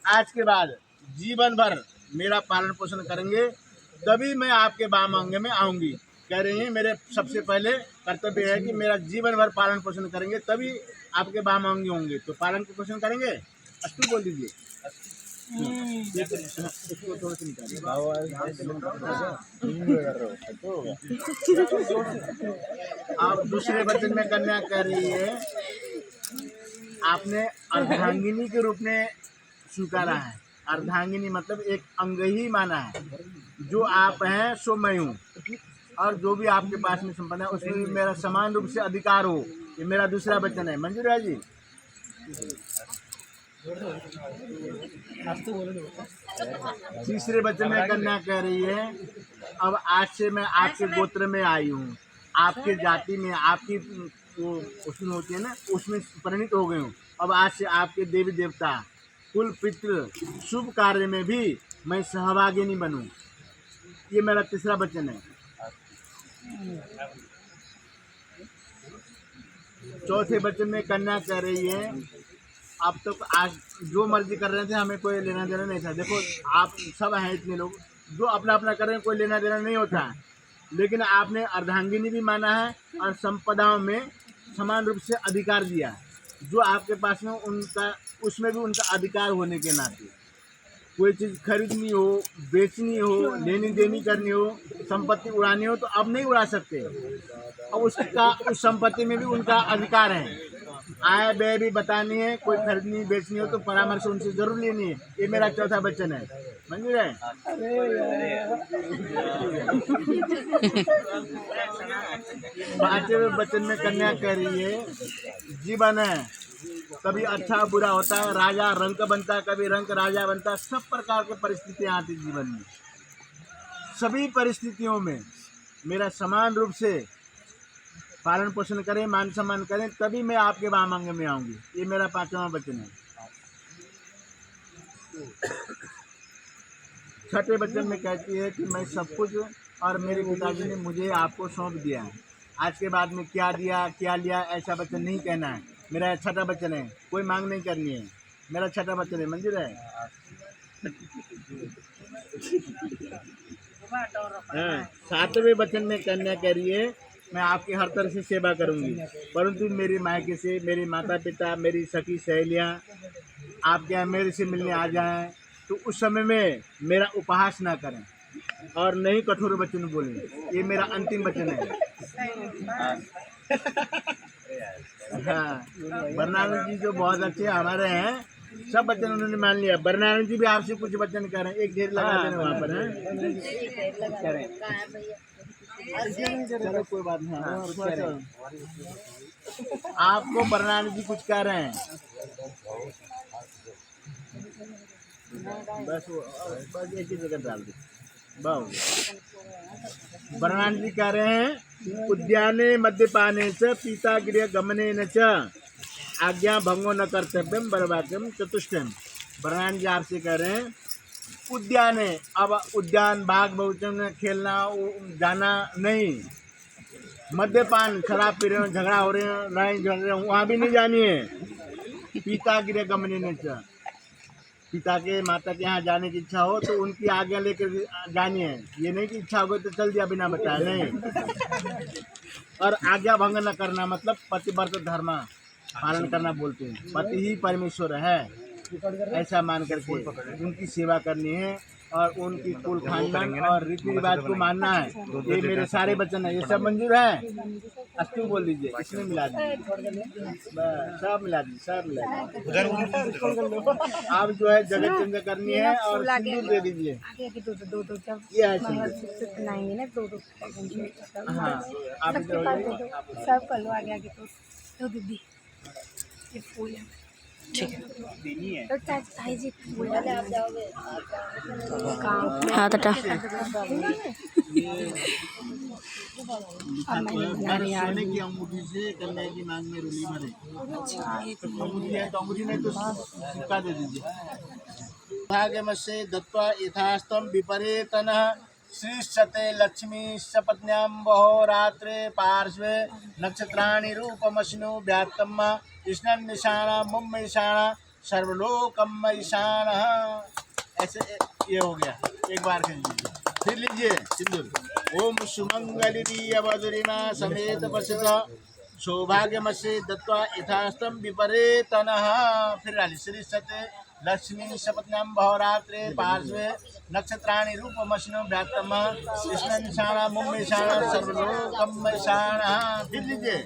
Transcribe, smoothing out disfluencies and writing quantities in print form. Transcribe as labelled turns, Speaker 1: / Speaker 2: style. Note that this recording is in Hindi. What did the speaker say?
Speaker 1: आज के बाद जीवन भर मेरा पालन पोषण करेंगे, तभी मैं आपके वाम अंग में आऊँगी। कह रही हैं मेरे सबसे पहले कर्तव्य है कि मेरा जीवन भर पालन पोषण करेंगे, तभी आपके वाम अंग होंगे। तो पालन पोषण करेंगे, अस्तु बोल दीजिए। इसको थोड़ा सा निकालिए। आप दूसरे वचन में कन्या कह रही है, आपने अर्धांगिनी के रूप में स्वीकारा है। अर्धांगिनी मतलब एक अंग ही माना है। जो आप हैं सो मैं हूँ, और जो भी आपके पास में संपन्न है उसमें भी मेरा समान रूप से अधिकार हो। ये मेरा दूसरा वचन है। मंजूर है जी? तीसरे वचन में कन्या कह रही है, अब आज से मैं आपके गोत्र में आई हूँ, आपके जाति में, आपकी वो उसमें होती है ना, उसमें परिणित हो गई हूँ। अब आज से आपके देवी देवता, कुल पितृ, शुभ कार्य में भी मैं सहभागी नहीं बनूँ। ये मेरा तीसरा वचन है। चौथे वचन में कन्या कह रही है, अब तक आज जो मर्जी कर रहे थे, हमें कोई लेना देना नहीं था। देखो आप सब हैं इतने लोग, जो अपना अपना कर रहे हैं, कोई लेना देना नहीं होता है। लेकिन आपने अर्धांगिनी भी माना है और संपदाओं में समान रूप से अधिकार दिया है। जो आपके पास में उनका, उसमें भी उनका अधिकार होने के नाते कोई चीज़ खरीदनी हो, बेचनी हो, लेनी देनी करनी हो, संपत्ति उड़ानी हो, तो अब नहीं उड़ा सकते। अब उसका, उस संपत्ति में भी उनका अधिकार है। आय व्यय भी बतानी है, कोई खरीदनी बेचनी हो तो परामर्श उनसे जरूर लेनी है। ये मेरा चौथा वचन है। मंजूर है? पांचवें वचन में कन्या कह रही है, जीवन है कभी अच्छा बुरा होता है, राजा रंक बनता है, कभी रंक राजा बनता है। सब प्रकार की परिस्थितियाँ आती जीवन में। सभी परिस्थितियों में मेरा समान रूप से पालन पोषण करें, मान सम्मान करें, तभी मैं आपके वाम अंग में आऊँगी। ये मेरा पांचवा वचन है। छठे वचन में कहती है कि मैं सब कुछ, और मेरे पिताजी ने मुझे आपको सौंप दिया है। आज के बाद में क्या दिया क्या लिया ऐसा वचन नहीं कहना है। मेरा छठा वचन है, कोई मांग नहीं करनी है। मेरा छठा वचन है। मंजूर है? सातवें वचन में कन्या कह रही है, मैं आपकी हर तरह से सेवा करूंगी, परंतु मेरे मायके से मेरे माता पिता, मेरी सखी सहेलियां आपके यहाँ मेरे से मिलने आ जाएं, तो उस समय में मेरा उपहास ना करें और नहीं कठोर वचन बोलें। ये मेरा अंतिम वचन है। हाँ, बरनानंद जी जो बहुत अच्छे हमारे हैं, सब वचन उन्होंने मान लिया। बरनानंद जी भी आपसे कुछ वचन कह रहे हैं, एक ढेर लगा देना वहाँ पर है। चलो कोई बात नहीं, आपको बरनानंद जी कुछ कह रहे हैं। बस एक ही जगह डाल दो। बरनानंद जी कह रहे हैं, उद्याने मद्यपाने च पीता गृह गमने न च आज्ञा भंगो न कर्तव्यम बरवाक्यम चतुष्टयम। बरनानंद जी आपसे कह रहे हैं, उद्यान है, अब उद्यान बाग बगीचे में खेलना जाना नहीं, मद्यपान शराब पी रहे हो, झगड़ा हो रहे हो, लड़ाई झगड़ रहे हो, वहाँ भी नहीं जानी है। पिता गृह गमने न च, पिता के माता के यहाँ जाने की इच्छा हो तो उनकी आज्ञा लेकर जानी है। ये नहीं कि इच्छा हो गई तो चल दिया बिना बताए, नहीं। और आज्ञा भंग न करना मतलब पतिव्रत धर्म पालन करना बोलते हैं। पति ही परमेश्वर है, ऐसा मान करके उनकी सेवा करनी है और उनकी कुल खानदान और रीति रिवाज को मानना है। ये मेरे सारे वचन है। ये सब मंजूर है? अस्तु बोल दीजिए, इसमें मिला दीजिए, सब मिला दीजिए, सब मिला दीजिए। आप जो है जगह चेंज करनी है और सिंदूर दे दीजिए। ये है सिंदूर। हाँ, आप
Speaker 2: सब कर लो आगे आगे तो दीदी ये फूल है।
Speaker 3: ठीक है।
Speaker 2: तो ताई जी आप जाओगे
Speaker 3: हाँ तो
Speaker 1: सोने की अंगूठी से कन्या की मांग में रुली भरे। अंगूठी है तो अंगूठी नहीं तो सिक्का दे दीजिए। भाग्यमस्य दत्वा यथास्तम विपरीतनः श्रीशते लक्ष्मी सपत्न्यां बहो रात्रे पार्श्वे नक्षत्राणि रूपमश्नु व्यात्तम्मा कृष्णं निशाना मुम्मेशाना सर्वलोकम ईशान। ऐसे ये हो गया। एक बार कर लीजिए, फिर लीजिए सिंदूर। ओम सुमंगलिदीय वधुरिमा समेत पश्यत सौभाग्यमस्य दत्वा यथास्तम विपरीतनः। फिर डाली श्री सत्य लक्ष्मी शपथनाम भवरात्रे पार्श्वे नक्षत्राणि रूपमश्नो व्यात्तम कृष्ण निशाना मुम्ब ईशाना सर्वलोकम ईशान। फिर लीजिए